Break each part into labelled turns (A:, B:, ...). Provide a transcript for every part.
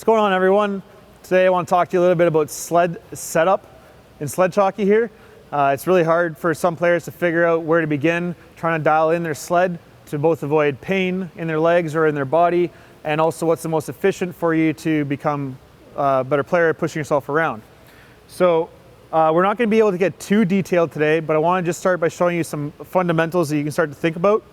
A: What's going on, everyone? Today I want to talk to you a little bit about sled setup in sledge hockey here. It's really hard for some players to figure out where to begin trying to dial in their sled to both avoid pain in their legs or in their body, and also what's the most efficient for you to become a better player at pushing yourself around. So we're not going to be able to get too detailed today, but I want to just start by showing you some fundamentals that you can start to think about.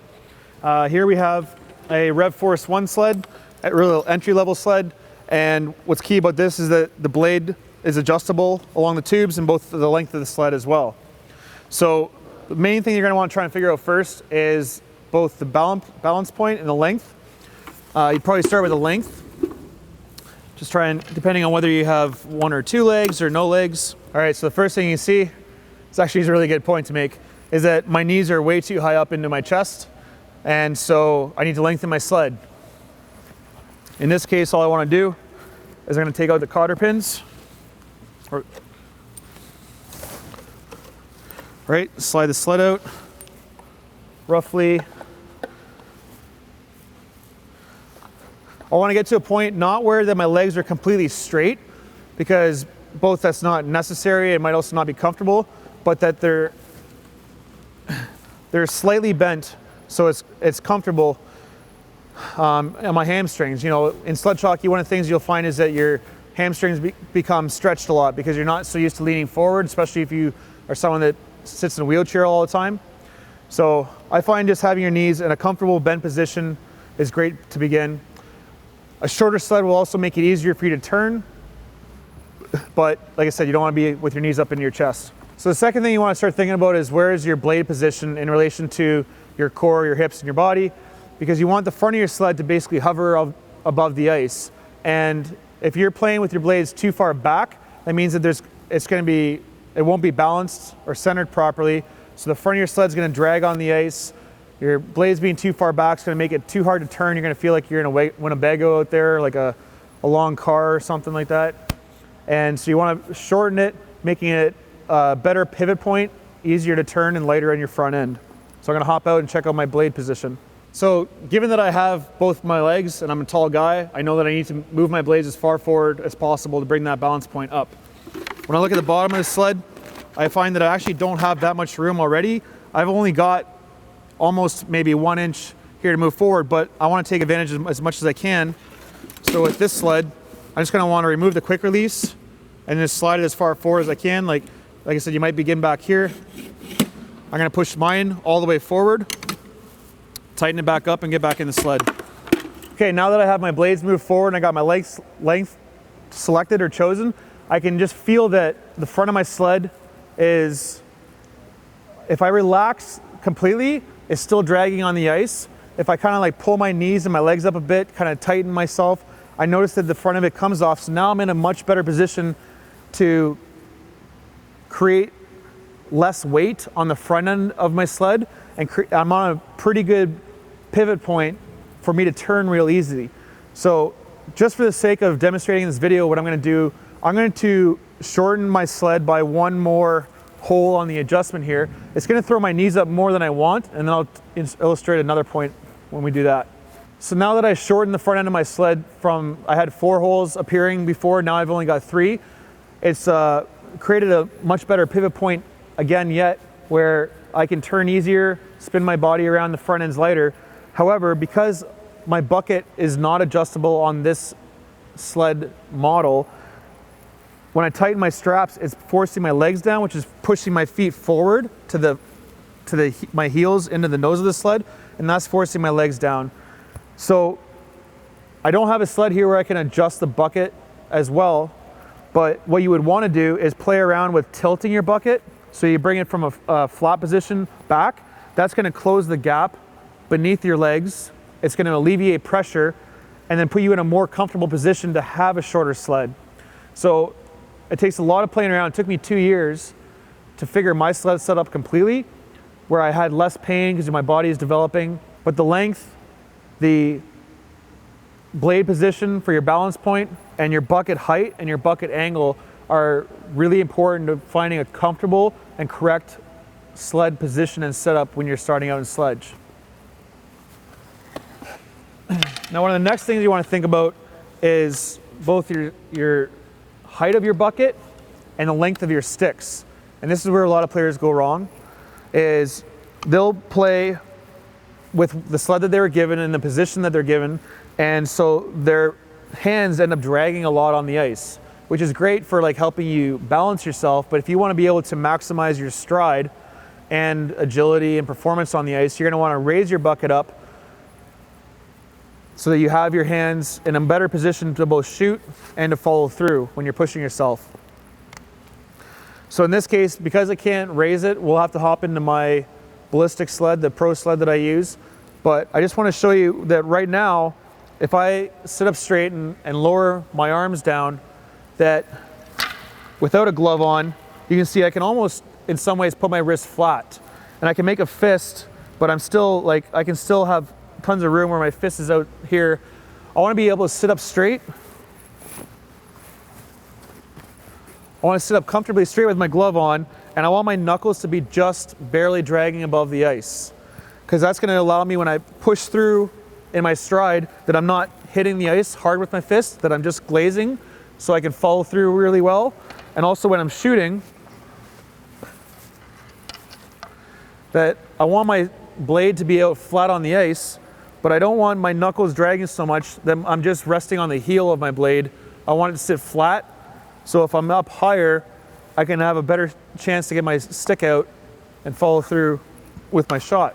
A: Here we have a Rev Force 1 sled, a real entry-level sled. And what's key about this is that the blade is adjustable along the tubes and both the length of the sled as well. So the main thing you're going to want to try and figure out first is both the balance point and the length. You'd probably start with the length. Just try and, depending on whether you have one or two legs or no legs. All right, so the first thing you see, it's actually a really good point to make, is that my knees are way too high up into my chest. And so I need to lengthen my sled. In this case, all I want to do is I'm going to take out the cotter pins. Right, slide the sled out roughly. I want to get to a point not where that my legs are completely straight, because both that's not necessary, it might also not be comfortable, but that they're slightly bent so it's comfortable on my hamstrings. You know, in sledge hockey, one of the things you'll find is that your hamstrings become stretched a lot because you're not so used to leaning forward, especially if you are someone that sits in a wheelchair all the time. So I find just having your knees in a comfortable bent position is great to begin. A shorter sled will also make it easier for you to turn, but like I said, you don't want to be with your knees up in your chest. So the second thing you want to start thinking about is where is your blade position in relation to your core, your hips, and your body, because you want the front of your sled to basically hover above the ice. And if you're playing with your blades too far back, that means that it won't be balanced or centered properly. So the front of your sled is going to drag on the ice. Your blades being too far back is going to make it too hard to turn. You're going to feel like you're in a Winnebago out there, like a long car or something like that. And so you want to shorten it, making it a better pivot point, easier to turn and lighter on your front end. So I'm going to hop out and check out my blade position. So given that I have both my legs and I'm a tall guy, I know that I need to move my blades as far forward as possible to bring that balance point up. When I look at the bottom of the sled, I find that I actually don't have that much room already. I've only got almost maybe 1 inch here to move forward, but I want to take advantage as much as I can. So with this sled, I'm just going to want to remove the quick release and just slide it as far forward as I can. Like I said, you might begin back here. I'm going to push mine all the way forward, tighten it back up, and get back in the sled. Okay, now that I have my blades moved forward and I got my length selected or chosen, I can just feel that the front of my sled is, if I relax completely, it's still dragging on the ice. If I kind of like pull my knees and my legs up a bit, kind of tighten myself, I notice that the front of it comes off. So now I'm in a much better position to create less weight on the front end of my sled, and I'm on a pretty good pivot point for me to turn real easily. So just for the sake of demonstrating this video, what I'm going to do, I'm going to shorten my sled by one more hole on the adjustment here. It's going to throw my knees up more than I want, and then I'll illustrate another point when we do that. So now that I shortened the front end of my sled from, I had 4 holes appearing before, now I've only got 3. It's created a much better pivot point again yet, where I can turn easier, spin my body around, the front end's lighter. However, because my bucket is not adjustable on this sled model, when I tighten my straps, it's forcing my legs down, which is pushing my feet forward to my heels into the nose of the sled, and that's forcing my legs down. So I don't have a sled here where I can adjust the bucket as well, but what you would want to do is play around with tilting your bucket. So you bring it from a flat position back. That's going to close the gap beneath your legs. It's going to alleviate pressure and then put you in a more comfortable position to have a shorter sled. So it takes a lot of playing around. It took me 2 years to figure my sled set up completely, where I had less pain because my body is developing. But the length, the blade position for your balance point, and your bucket height and your bucket angle are really important to finding a comfortable and correct sled position and setup when you're starting out in sledge. Now, one of the next things you want to think about is both your height of your bucket and the length of your sticks. And this is where a lot of players go wrong, is they'll play with the sled that they were given and the position that they're given, and so their hands end up dragging a lot on the ice, which is great for like helping you balance yourself. But if you want to be able to maximize your stride and agility and performance on the ice, you're going to want to raise your bucket up so that you have your hands in a better position to both shoot and to follow through when you're pushing yourself. So in this case, because I can't raise it, we'll have to hop into my ballistic sled, the pro sled that I use. But I just want to show you that right now, if I sit up straight and lower my arms down, that without a glove on, you can see I can almost, in some ways, put my wrist flat. And I can make a fist, but I'm still like, I can still have tons of room where my fist is out here. I want to be able to sit up straight. I want to sit up comfortably straight with my glove on, and I want my knuckles to be just barely dragging above the ice. Because that's going to allow me, when I push through in my stride, that I'm not hitting the ice hard with my fist, that I'm just glazing so I can follow through really well. And also when I'm shooting, that I want my blade to be out flat on the ice, but I don't want my knuckles dragging so much that I'm just resting on the heel of my blade. I want it to sit flat, so if I'm up higher, I can have a better chance to get my stick out and follow through with my shot.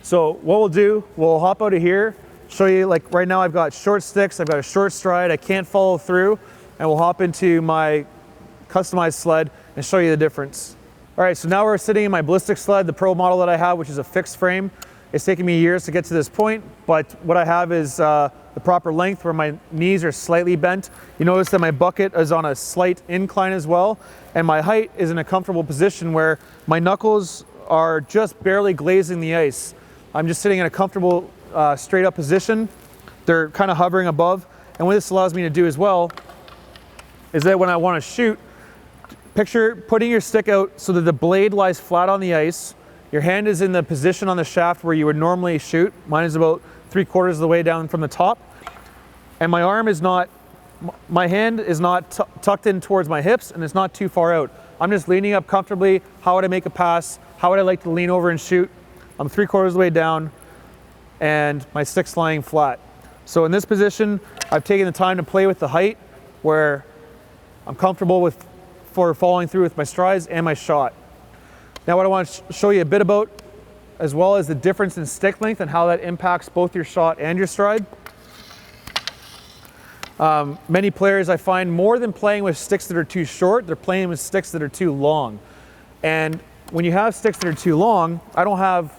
A: So what we'll do, we'll hop out of here, show you, like right now I've got short sticks, I've got a short stride, I can't follow through, and we'll hop into my customized sled and show you the difference. All right, so now we're sitting in my ballistic sled, the pro model that I have, which is a fixed frame. It's taken me years to get to this point, but what I have is the proper length where my knees are slightly bent. You notice that my bucket is on a slight incline as well, and my height is in a comfortable position where my knuckles are just barely glazing the ice. I'm just sitting in a comfortable straight up position. They're kind of hovering above, and what this allows me to do as well is that when I want to shoot, picture putting your stick out so that the blade lies flat on the ice. Your hand is in the position on the shaft where you would normally shoot. Mine is about 3/4 of the way down from the top. And my arm is not, my hand is not tucked in towards my hips, and it's not too far out. I'm just leaning up comfortably. How would I make a pass? How would I like to lean over and shoot? I'm 3/4 of the way down, and my stick's lying flat. So in this position, I've taken the time to play with the height where I'm comfortable for following through with my strides and my shot. Now what I want to show you a bit about, as well as the difference in stick length and how that impacts both your shot and your stride. Many players I find, more than playing with sticks that are too short, they're playing with sticks that are too long. And when you have sticks that are too long, I don't have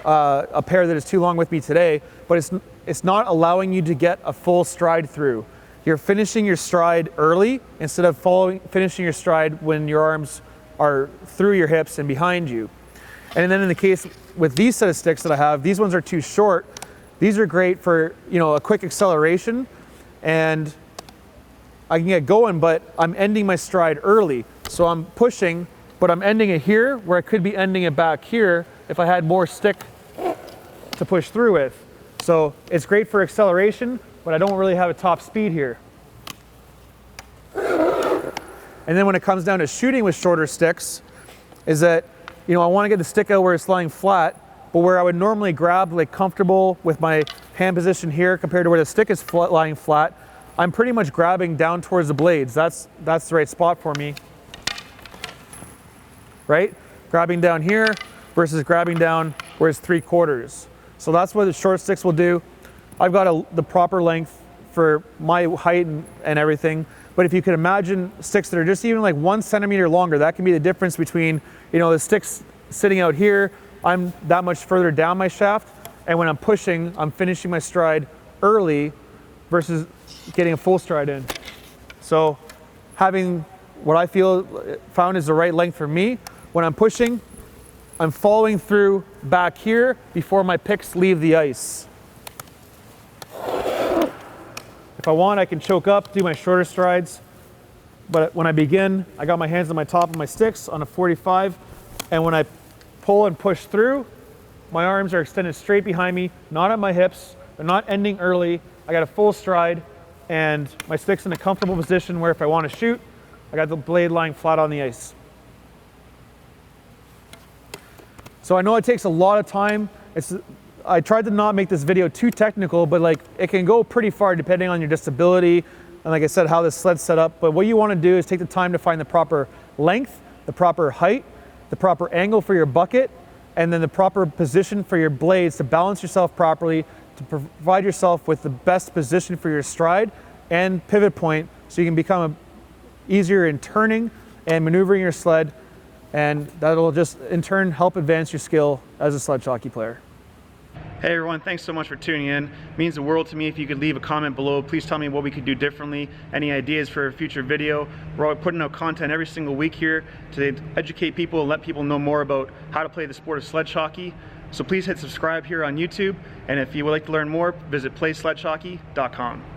A: a pair that is too long with me today, but it's not allowing you to get a full stride through. You're finishing your stride early instead of finishing your stride when your arms are through your hips and behind you. And then in the case with these set of sticks that I have, these ones are too short. These are great for, you know, a quick acceleration, and I can get going, but I'm ending my stride early. So I'm pushing, but I'm ending it here where I could be ending it back here if I had more stick to push through with. So it's great for acceleration, but I don't really have a top speed here. And then when it comes down to shooting with shorter sticks, is that, you know, I want to get the stick out where it's lying flat, but where I would normally grab like comfortable with my hand position here compared to where the stick is lying flat, I'm pretty much grabbing down towards the blades. That's the right spot for me, right? Grabbing down here versus grabbing down where it's 3/4. So that's what the short sticks will do. I've got the proper length for my height and everything. But if you could imagine sticks that are just even like 1 centimeter longer, that can be the difference between, you know, the sticks sitting out here, I'm that much further down my shaft, and when I'm pushing, I'm finishing my stride early versus getting a full stride in. So having what I found is the right length for me. When I'm pushing, I'm following through back here before my picks leave the ice. If I want, I can choke up, do my shorter strides, but when I begin, I got my hands on my top of my sticks on a 45, and when I pull and push through, my arms are extended straight behind me, not at my hips, they're not ending early. I got a full stride, and my stick's in a comfortable position where if I want to shoot, I got the blade lying flat on the ice. So I know it takes a lot of time. I tried to not make this video too technical, but like it can go pretty far depending on your disability and, like I said, how this sled's set up. But what you want to do is take the time to find the proper length, the proper height, the proper angle for your bucket, and then the proper position for your blades to balance yourself properly, to provide yourself with the best position for your stride and pivot point so you can become easier in turning and maneuvering your sled, and that'll just in turn help advance your skill as a sledge hockey player. Hey everyone, thanks so much for tuning in. It means the world to me if you could leave a comment below. Please tell me what we could do differently, any ideas for a future video. We're putting out content every single week here to educate people and let people know more about how to play the sport of sledge hockey. So please hit subscribe here on YouTube, and if you would like to learn more, visit playsledgehockey.com.